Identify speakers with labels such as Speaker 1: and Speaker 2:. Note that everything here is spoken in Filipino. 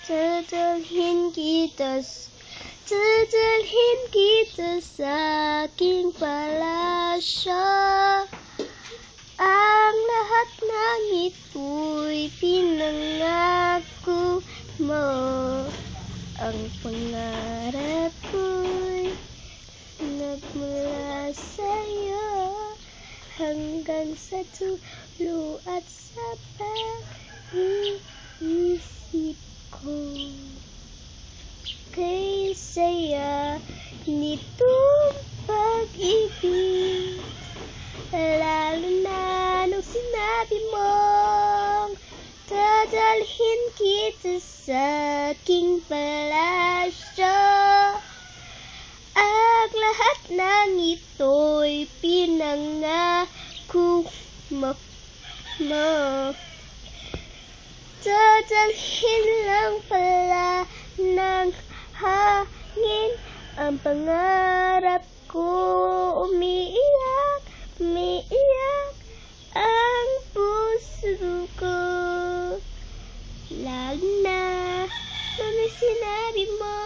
Speaker 1: Dadalhin kita sa aking palasyo. Ang lahat ng ito'y pinangako mo. Ang pangarap ko'y nagmula sa'yo, hanggang sa dulo at sa pag-iisip ko. Kay saya nitong pag-ibig, lalo na nung sinabi mong dadalhin kita sa aking palasyo. Ang lahat ng ito'y pinangako mo. Dadalhin lang pala ng hangin ang pangarap ko. Umiiyak ang puso ko, lalo na nung sinabi mo